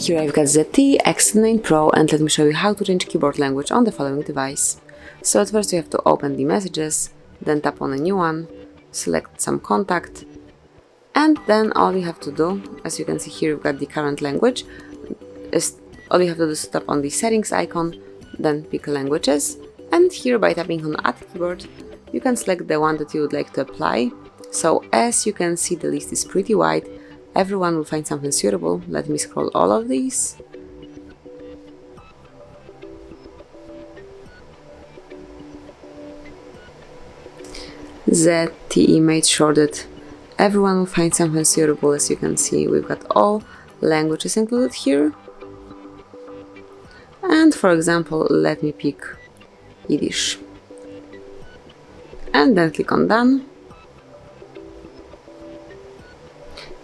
Here I've got ZTE Axon 9 Pro, and let me show you how to change keyboard language on the following device. So at first you have to open the messages, then tap on a new one, select some contact, and then all you have to do, as you can see here you've got the current language, all you have to do is tap on the settings icon, then pick languages, and here by tapping on Add Keyboard you can select the one that you would like to apply. So as you can see, the list is pretty wide. Everyone will find something suitable. Let me scroll all of these. ZTE made sure that everyone will find something suitable. As you can see, we've got all languages included here. And for example, let me pick Yiddish. And then click on Done.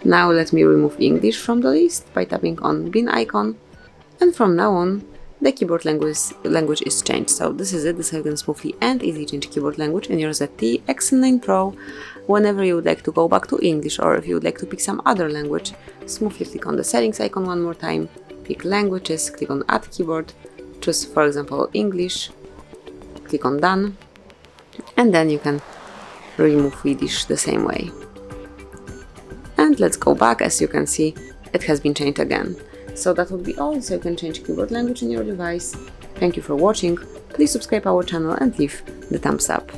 Now let me remove English from the list by tapping on bin icon, and from now on the keyboard language is changed. So this is it. This is how you can smoothly and easily change keyboard language in your ZTE Axon 9 Pro. Whenever you would like to go back to English, or if you would like to pick some other language, smoothly click on the settings icon one more time, pick languages, click on Add Keyboard, choose for example English, click on Done, and then you can remove Yiddish the same way. And let's go back. As you can see, it has been changed again. So that would be all. So you can change keyboard language in your device. Thank you for watching. Please subscribe our channel and leave the thumbs up.